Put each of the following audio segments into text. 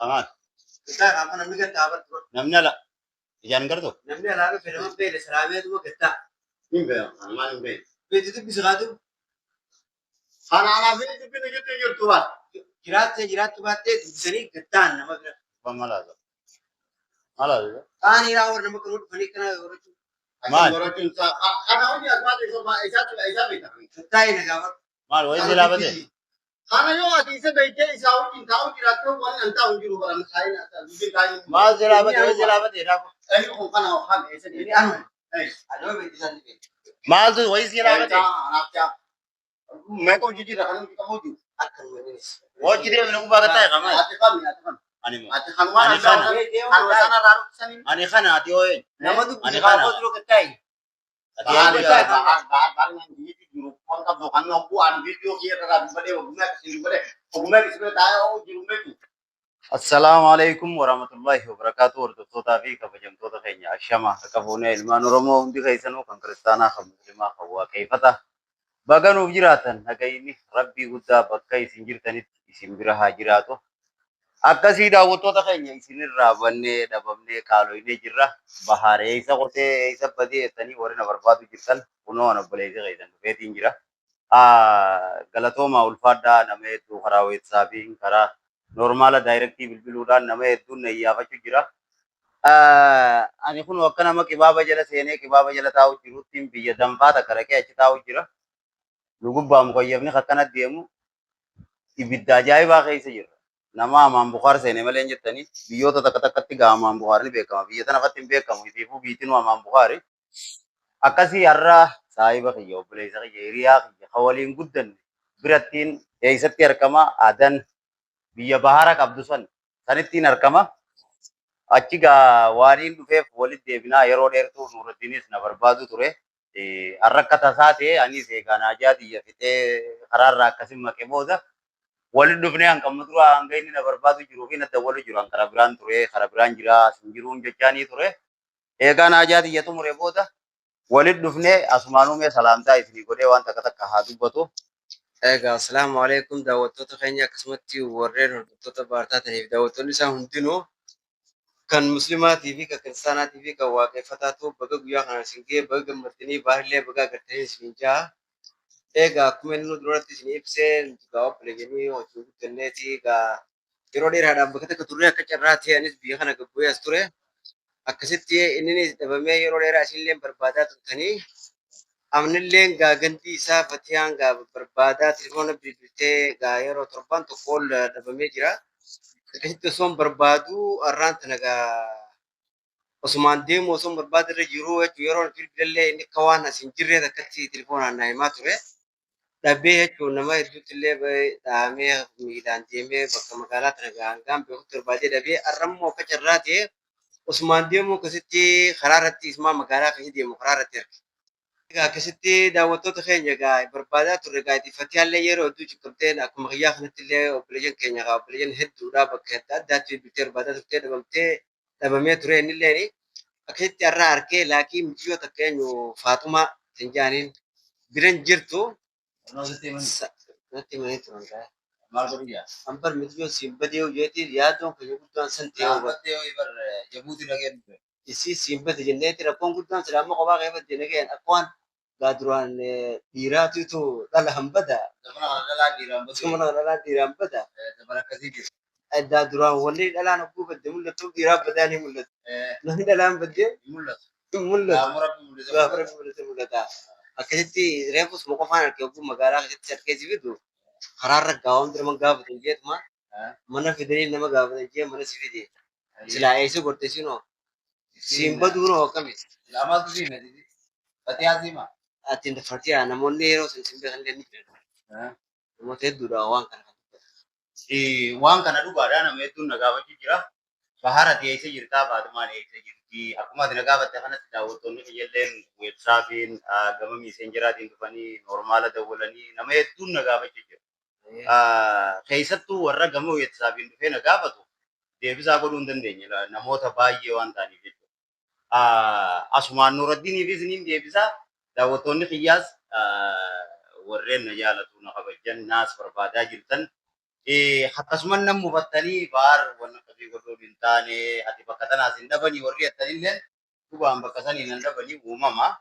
Aman. Kita apa namanya tabat namanya lah. Jangan kerto. Namanya lah ke film beda serame itu kita. Ini beda, aman beda. Beda itu bisa kado. Anak-anak ini beda gitu tuh bat. Jirat tuh bat itu sering ketan nama beda. Pemalas. Malas. Ani rawur nama kerut balik kena kerut. Man. Kerut itu. Karena ini asmat itu mah isa beda. Ketan ini rawur. Mal, woi sila bade. Karena yo ati isa beda isa uji tahu jirat tuh kan antau uji luar masai nasa. Mal sila bade, woi sila bade. Ini kok kan awak isa ini anu. Aduh beda sandi. Mal tuh woi sila bade. मैं को जी रखने की कम होती वो चिड़े में को बात है कम आते कम अनि खानवान खाना रारू सनी अनि खाना आती होए अनि खाना को लोग कहता है बार में ये जुरू कौन का दुकान में को अन वीडियो किया था बड़े घूमे किसमें ताया वो जुरू में Assalamualaikum warahmatullahi wabarakatuh. Hordoftoota fi kabajamtoota keenya ashama qabuune ilmaan Oromoo hundi keessanuu kan kiristaanaa kan musliimaa kan waaqeffata. Baga nuuf jiraatan nagayni rabbii guddaa bakka isin jirtanitti isin bira haa jiraatu. Akkasii daawwattoota keenya isinirraa bannee dhabamnee qaaloynee jirra. Baharee isa qotee isa badee jettanii warri na barbaadu jirtan kunoo obboleessi keessan dhufeetiin jira. Galatooma ulfaadhaa nama hedduu karaa weetsaappii karaa normala daayirektii bilbiluudhaan nama hedduun na iyyaafachuu jira. Ani kun akka nama kibaaba jala seenee kibaaba jala taa'u jirutti biyya danfaa takka dhaqee achi taa'u jira. Lugubbaan koyyafni akkana deemu ibidda ajaa'ibaa keessa jira. Nama amaan bukaar seenee malee hin jettanii biyyoota takka takkatti gaa amaan bukaar ni beekama. Biyya tana fatti hin beekamu. Isiifuu biitiin amaan bukaari. Akkasii har'a saahiba kiyya obboleessa kiyya hiriyaa kiyya kan waliin guddanne birattiin eessatti argama aadaan biyya bahara qabdu sanittiin argama. Achi gaa waaniin dhufeef walitti deebinaa yeroo dheertuu Nuuraddiinis na barbaadu ture. Har'a akka tasaa ta'e anis eegaa naajaa xiyya fixee karaarraa akkasin maqee booda walitti dhufnee hanqamnu dura hanga inni na barbaadu jiruu fi na dawwalu jiru kan karaa biraan ture karaa biraan jira asin jiruun jechaanii ture. Eegaa naajaa xiyya xumure booda walitti dhufnee asumaanuu mee salaamtaa isinii godhee waan takka takka haa dubbatu. Egaa assalaamu alaikum daawwattoota keenya akkasumatti warreen hordoftoota baartaa ta'aniif daawwattoonni isaa hundinuu kan muslimaatii fi kan kiristaanaatii fi kan waaqeffataatu baga guyyaa kana isin ga'e baga gammaddanii baarilee baga agartanii isin jaa. Egaa akkuma inni duratti isin ibsee gaa obboleeyyanii hojii guddanneeti egaa yeroo dheeraadhaaf bakka takka turre akka carraa ta'e anis biyya kana gabbu'ee as ture. Akkasitti inni dhabamee yeroo dheeraa isinillee barbaadaa turtanii amnilleen gaa gandi isaa fatiyaan gaa barbaadaa telefoona bilbiltee gaa yeroo torban tokko ol dhabamee jira. Akkasitti osoo barbaadu har'aan tana gaa osumaan deemu osoo barbaadu irra jiru jechuun yeroo bilbilallee inni akka waan as hin jirre akkatti telefoonaan naa himaa ture. Dhabee jechuun nama hedduutti illee dhahamee miilaan deemee bakka magaalaa tana gaa hangaan beekutti barbaadee dhabee har'ammoo akka carraa ta'e osumaan deemu akkasitti karaa irratti ismaa magaalaa kan deemu karaa irratti arge. Egaa akkasitti daawwattoota keenya egaa barbaadaa turre egaa ittifatiyaallee yeroo hedduu ciqqabteen akkuma kiyyaa kanatti illee obboleeyyan keenya egaa obboleeyyan hedduudha bakka adda addaatti bilbiltee barbaadaa turtee dhabamee ture innilleen akkasitti har'a argee laakii mijiyyoo takka eenyu Faaxumaa kan jedhaniin biran jirtu. Natti himanii turan gaa. Maal godhiyyaa? Ambar mijiyyoo siin badee hojjeetii yaadoon keenya guddaan san ta'ee hubatte. Jabuuti dhageen dhufe. Isii siin bade jenneeti rakkoon guddaan silaama kophaa keessatti nageen akka waan gaa duraan dhiiraatitu dhala hambada. Akkuma dhalaa dhiiraan bada. Dabala akkasii jiru. Addaa duraan walli dhalaan ogguu badde mul'atu dhiiraa badaa ni mul'atu. Namni dhalaan baddee mul'atu. Gaafa rabbi mul'ate mul'ata. Akkasitti reefus moqofaan argee ogguu magaalaa keessatti harkee si fidu karaarra gaawwan bira man gaafatan jeetuma mana fidanii nama gaafatan jee mana si fide. Silaa eessa gorte sinoo? Siin baduu noo akkami? Lamaatu siin ati fatiyaa siima. Ati fatiyaa namoonni yeroo sin beekan illee ni jiru. Namoota hedduudha waan kana. Waan kana dhugaadhaa nama hedduun na gaafachuu jira. Bahara dhiyeessee jirtaa baatumaan dhiyeessee jirti. Akkuma ati na gaafatte kanatti daawwattoonni biyyalleen weebsaapiin gama miiseenjeraatiin dhufanii normaala dawwalanii nama hedduun na gaafachuu jira. Keessattuu warra gama weebsaapiin dhufee na gaafatu deebisaa godhuu hin dandeenye namoota baay'ee waan ta'aniif jechuudha. Asumaan Nuuraddiiniifis ni deebisaa daawwattoonni kiyyaas warreen na jaalatu na kabajan naas barbaadaa jirtan Akkasumas nam mufattanii baar wanna qabii godhuu hin taane ati bakka tanaas hin dhabanii warri attanillee dhugaan bakka sanii hin dhabanii uumama.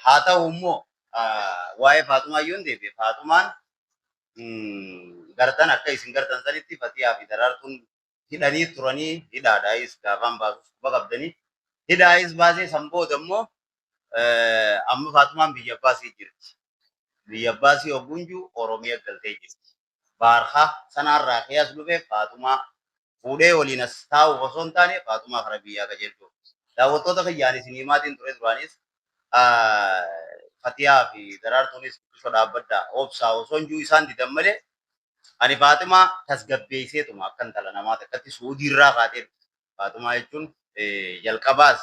Haa ta'u immoo waa'ee Faatumaa yoo hin deebi'e Faatumaan gartan akka isin gartan sanitti Fatihaa fi Daraartuun hidhanii turanii hidhaadhaayis gaafaan baasuuf qabdanii hidhaayis baasee san booda immoo amma Faatumaan biyya Abbaasii jirti. Biyya Abbaasii Ogunjuu Oromiyaa galtee jirti. Baarhaa sanarraa qiyas dhufee Faatumaa fuudhee waliin as taa'u osoo hin taane Faatumaa kara biyyaa qajeelchuuf. Daawwattoota fayyaan isinii maatiin ture duraanis Fatihaa fi Daraartuunis osoo dhaabbaddaa obsaa osoo hin jiru isaan didan malee ani Faatumaa tasgabbeesseetuma akka intala namaa takkatti suudiirraa kaatee Faatumaa jechuun jalqabaas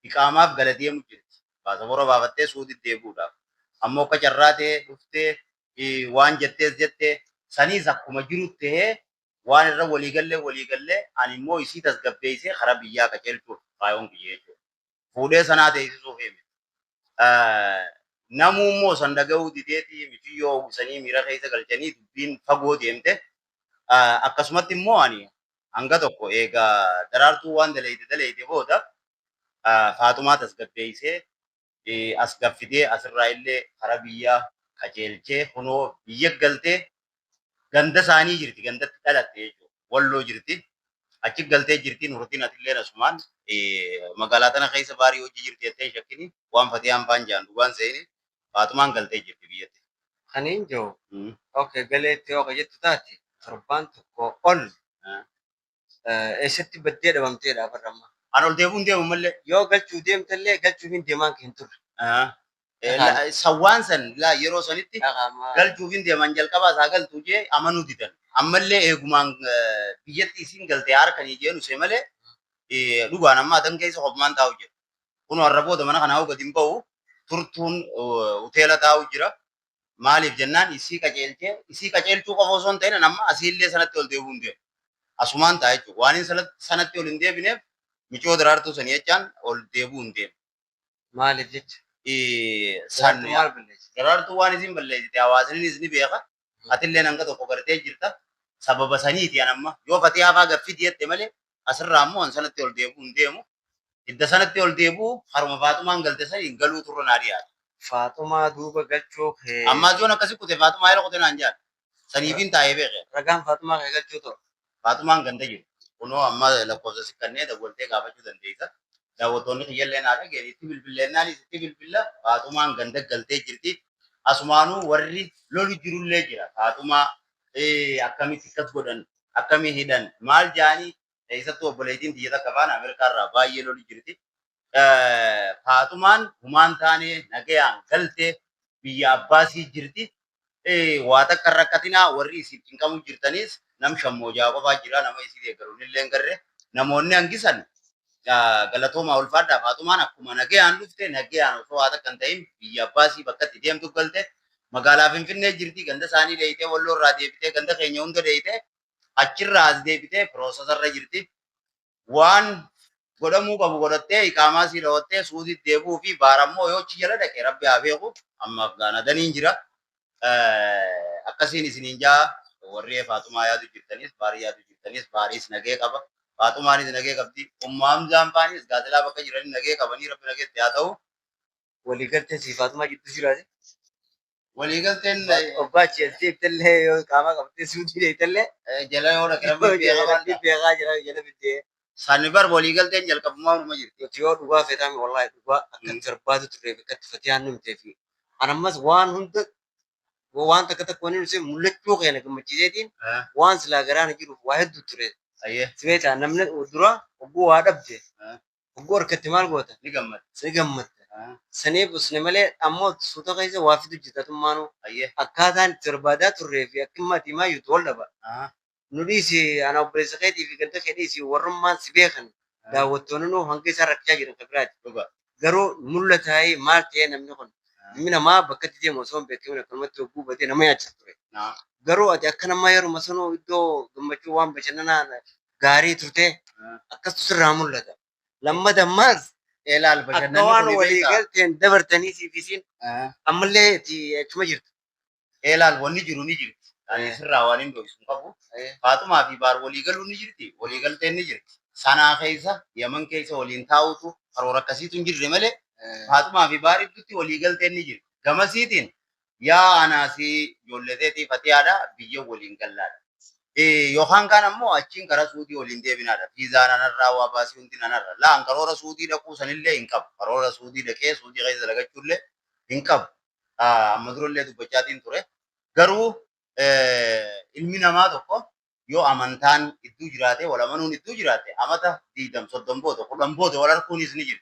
iqaamaaf galateemu jirti. Baasaboora baafattee suuditti deebi'uudhaaf. Ammoo akka carraa ta'e dhuftee waan jettee saniis akkuma jiru ta'ee waan irra waliigallee ani immoo isii tasgabbeessee karaa biyyaa qajeelchuuf faayoon kiyya jechuudha. Fuudhee sanaa teessisuuf hime. Namuu immoo san dhaga'uu dideeti miti yoo uwwisanii miira keessa galchanii dubbiin fagoo deemte akkasumatti immoo ani hanga tokko eegaa Daraartuu waan daleeyte booda Faatumaa tasgabbeessee as gaffitee asirraa illee karaa biyyaa qajeelchee kunoo biyya galtee ganda isaanii jirti gandatti dhalatte jechuudha. Walloo jirti. Achi galtee jirti nurtiin atillee asumaan magaalaa tana keessa baarii hojii jirti jettee shakkini waan Fatiyaan faan jaan dhugaan seeni Faatumaan galtee jirti biyyatti. Kaniin jiru. Okay galeetti yoo jettu taate torbaan tokko ol eessatti baddee dhabamteedha barramma. An ol deemuun deemu mallee. Yoo galchuu deemtallee galchuuf hin deemaan hin turre. Sawwaan san yeroo sanitti galchuuf hin deeman jalqabaa isaa galtuu jee amanuu didan. Ammallee eegumaan biyyatti isin galtee harkanii jeenu see malee dhugaan amma atan keessa hopmaan taa'u jira. Kun warra booda mana kanaa gadi hin ba'u turtuun hoteela taa'u jira. Maaliif jennaan isii qajeelchuu qofa osoo hin ta'in amma asiillee sanatti ol deebi'uu hin deemu. Asumaan ta'a jechuudha. Waan sanatti ol hin deebineef michoo Daraartuu sanii jechaan ol deebi'uu hin deemu. Maaliif jecha? Daraartuu waan isin balleessite hawaasnis ni beeka. Atillee hanga tokko gartee jirta. Sababa saniiti amma yoo Fatihaa fa'aa gaffiti jette malee asirraa ammoo sanatti ol deebi'uu hin deemu. Idda sanatti ol deebi'u haruma Faatumaan galte sanii galuu turre naa dhiyaata. Faatumaa duuba galchuu kee. Ammaa joon akkasii kute Faatumaa yeroo kute naan jaal. Saniifin taa'ee beekee. Ragaan Faatumaa kee galchuu ta'u. Faatumaan ganda jiru. Kunoo amma lakkoofsa sikkannee dawwaltee gaafachuu dandeessa. Daawwattoonni kiyyallee naa dhageen itti bilbilleennaan itti bilbilla Faatumaan ganda galtee jirti. Asumaanuu warri lolu jirullee jira. Faatumaa akkamitti akkas godhan akkamii hidhan maal jaanii eessattuu obboleettiin biyya takka faana Ameerikaarraa baay'ee lolu jirti. Faatumaan humaan taanee nagayaan galtee biyya Abbaasii jirti. Waa takka rakkatinaa warri isiif cinqamu jirtanis nam shammoojaa qofaa jira nama isii deeggaruun illee hin garre namoonni hangisan galatoomaa ulfaadhaa Faatumaan akkuma nagayaan dhufte nagayaan osoo waa takka hin ta'in biyya Abbaasii bakka itti deemtu galte magaalaa Finfinnee jirti ganda isaanii dheeyitee Walloo irraa deebitee ganda keenya hunda dheeyitee achirraa as deebitee piroosesarra jirti. Waan godhamuu qabu godhattee iqaamaa sii dhawattee suuditti deebi'uu fi baarammoo yoo achi jala dhaqe rabbi haa beeku ammaaf gaanadaniin jira. Akkasiin isiniin jaa warri Faatumaa yaadu jirtanis baarii yaadu jirtanis baariis nagee qaba. Faatumaanis nagee qabdi. Ummaam zaampaanis gaazilaa bakka jiranii nagee qabanii rabbi nageetti haa ta'u. Waliigalteen si Faatumaa jidduu jiraate. Waliigalteen Obbaachi elteettallee yoo qaama qabtee suutii deetallee jala yoo dhaqe rabbi beekaa jira jala biddee. Sani bar waliigalteen jalqabumaa hunuma jirti. Nuti yoo dhugaa feetaame wallaahi dhugaa akka barbaadu turreef akkatti Fatiyaan nu himtee fi anammas waan hunda waan takka takka wani nuti mul'achuu keenya gammachiiseetiin waan silaa garaana jiruuf waa hedduu ture. Sibeetaa namni dura ogguu waa dhabde ogguu harkatti maal goota? Ni gammadda. Ni gammadda. Saniif usne malee ammoo suuta keessa waa fidu jitatummaanu akkaataan itti barbaadaa turree fi akka himmati maayyuutu wal dhaba. Nu dhiisi ana obboleessa keetii fi ganda kee dhiisi warrummaan si beekan daawwattoonni nu hanga isaa rakkachaa jiran kan biraati. Garuu mul'ataayee maal ta'ee namni kun namni namaa bakka itti deemu osoo hin beekamin akkanumatti ogguu batee nama nyaachaa ture. Garuu ati akka namaa yeruma sanuu iddoo gammachuu waan bashannanaa gaarii turte akkas sirraa mul'ata. Lammata ammaas Elaal akka waan walii galteen dabartanii siif isiin ammallee achuma jirtu. Elaal wanni jiru ni jirti. Ani sirraa waan hin dho'isu qabu. Faatumaa fi baar waliigaluun ni jirti. Waliigalteen ni jirti. Sanaa keessa Yaman keessa waliin taa'utu karoora akkasiitu hin jirre malee Faatumaa fi baar idduutti waliigalteen ni jirti. Gamasiitiin yaa anaasii ijoolleteetii fatiyaadha biyya waliin gallaadha. Yookaan kaan ammoo achiin karaa suudii waliin deebinaadha. Fiizaan anarraa waa baasii hundi anarra. Laan karoora suudii dhaquu sanillee hin qabu. Karoora suudii dhaqee suudii keessa dalagachuullee hin qabu. Amma durallee dubbachaatiin ture. Garuu ilmi namaa tokko yoo amantaan iddoo jiraate wal amanuun iddoo jiraate amata 20 booda 10 booda wal arguunis ni jira.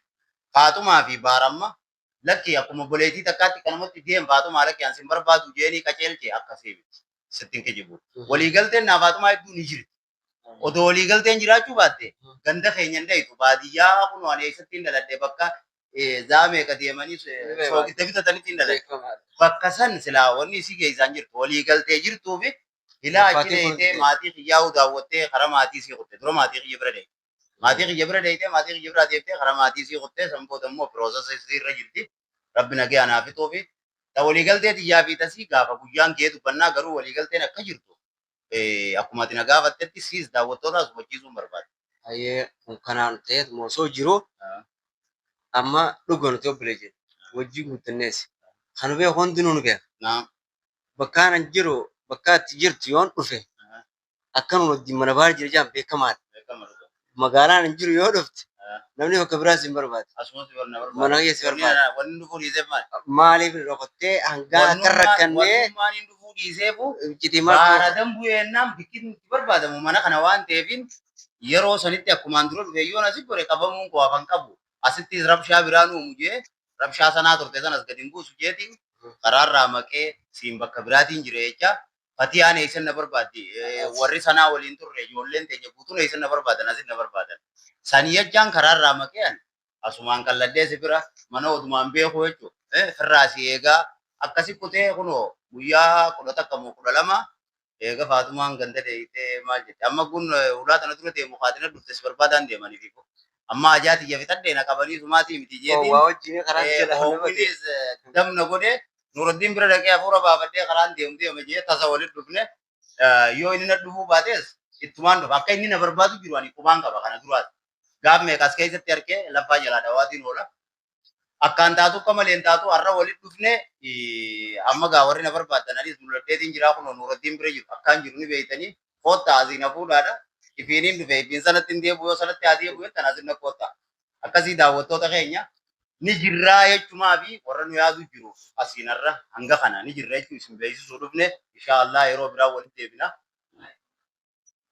Faatumaa fi baaramma lakki akkuma boleetii takkaatti kanamatti deem faatumaa lakki ansin barbaadu jeenii qaceelchee akkasii miti. Sittiin kijibu. Waliigalteen naa faatumaa hedduu ni jirti. Odoo waliigalteen jiraachuu baatte ganda keenya hin dhayitu baadiyyaa kun waan eessatti hin dhaladhe bakka zaamee ka deemanii soogidda bitatanitti hin dhaladhe. Bakka san silaa wanni isii geessaan jirtu waliigaltee jirtuu fi ilaa achi dheeyitee maatii xiyyaa'uu daawwattee karaa maatii isii qotte dura maatii xiyya bira dheeyite. Maatii xiyya bira dheeyitee maatii xiyya bira deemtee karaa maatii isii qottee san booda immoo firoosasa isii irra jirti. Rabbi nagee anaaf fixuu fi waliigaltee xiyyaa fi tasii gaafa guyyaan kee dubbannaa garuu waliigalteen akka jirtu akkuma ati na gaafattetti siis daawwattootaas hubachiisuu hin barbaadu. Ayyee kanaan ta'eet moosoo jiru amma dhugoonute obbilee jedhu wajjii guutannees. Kan bee hundi nuun beeka. Bakka anan jiru bakka itti jirtu yoon dhufe akka nuun wajjin mana baar jira jaan beekamaadha. Magaalaan hin jiru yoo dhufte namni bakka biraas hin barbaadu. Mana keessa barbaadu. Wanni dhufuu dhiiseef maali? Maaliif dhokottee hangaa akka rakkannee Wanni dhufuu dhiiseefu citimaa baara dambuu yennaan bikkiin itti barbaadamu mana kana waan ta'eefin yeroo sanitti akkumaan dura dhufe yoon asii gore qabamuun koo hafan qabu. Asitti rabshaa biraan uumu jee rabshaa sanaa turte sanas gadi hin buusu jeetiin karaarraa maqee siin bakka biraatiin jira jecha fatiyaan eessan na barbaaddi. Warri sanaa waliin turre ijoolleen teenya guutuun eessan na barbaadan asin na barbaadan. Sanii jechaan karaarraa maqeen asumaan qalladhee si bira mana odumaan beeku jechuudha. Firraa si eegaa akkasi kutee kunoo guyyaa 11 eega faatumaan ganda deeyitee maal jette amma kun ulaa tana dura deemu kaatina dhuftes barbaadaan deemanii fi amma ajaati jafitadhee na qabanii sumaatii miti jeetiin damna godhee Nuruddin bira dhaqee hafuura baafadhee karaan deemu jee tasa walitti dhufne yoo inni na dhufuu baates ittumaan dhufa akka inni na barbaadu jiru ani qubaan qaba kana duraati. Gaaf meeqas keessatti harkee lafaa jalaa dhawaatiin oola. Akkaan taatu akka malee taatu har'a walitti dhufne amma gaa warri na barbaadan anis mul'adheetiin jiraa kun Nuruddin bira jiru akkaan jiru ni beeytanii koottaa asiin hafuudhaadha. Ifiiniin dhufe ifiin sanatti hin deebi'u yoo sanatti haa deebi'u jettan asiin na koottaa. Akkasii daawwattoota keenya ni jirraa jechumaa fi warra nu yaadu jiru asiinarra hanga kana ni jirra jechuu isin beeksisuu dhufne inshaallah yeroo biraa walitti deebina.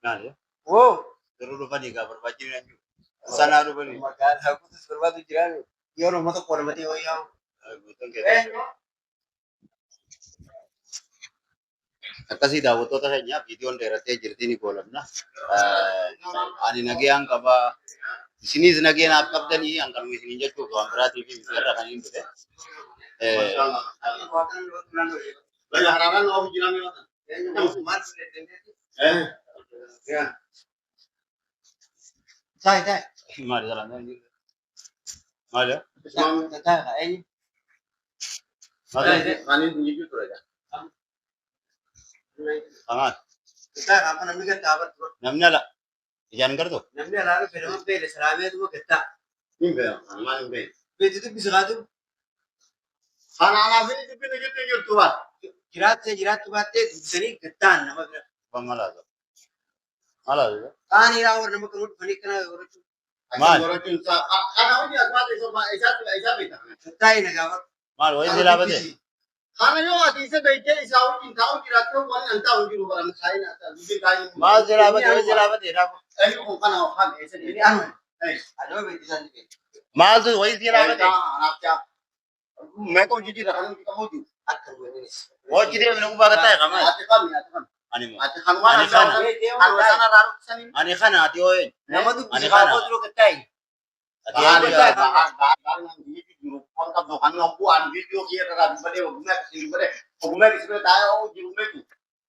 Garuu dhufanii gaa barbaachifne jiru. Sanaa dhufanii. magaalaa guutus barbaadu jiraan yeroo uummata qoramatee yoo yaa'u. Akkasii daawwattoota keenya viidiyoon dheerattee jirti ni goolabna. Ani nagayaan qabaa. Isinis nageenyaaf qabdanii hanqaluu isiniin jechuuf waan biraatii fi biyya kan hin dhufe. Maali jalaan maali? Maali ni jiju ture ja. Amal. Namni ala ijaan gartuu. Namni alaabaa fedhaman beela salaamee dhuma gattaa. Hin beekamu maal hin beekamu. Beeksitu bisiraatu Kanaanaaf inni dubbina jettee jirtu baat. jiraattu baattee dubbisanii gattaan nama bira. Malaasa. Malaasa. Qaanii raawwan nama kan dhufanii kana horachuu. Maal? Kana hojii asmaata isaa beekama. Gattaa hin agaafa. Maal wayii si laabatee? Kana yoo ati isa beektee isaa wajjin taa'u jiraatte waan an taa'u jiru baran kaayina dubbiin kaayin. Maal si laabatee wayii si laabatee dhaabu? Ani kun kana waan eessa Inni deemee? anuma. Adama beeksisan ni beeku. Maaltu wayii si laabatee? Anaafchaa. Meeqa hojii jira kan hojii qabu jiru. Akka bu'eenis. Hojii deemnee kubbaa gataa eegamaa? Ati kami. Ani moo? Ati kan waan Ani kana. kan sana raaruu Ani kana ati hoo'een. Nama dubbisi Ani kaafoo kana. jiru gattaayi. Ati eenyu? kan bu'aan viidiyoo kiyya irraa dubbadee ogummaa akkasii dubbadee ogummaa akkasii taa'ee jiru beeku.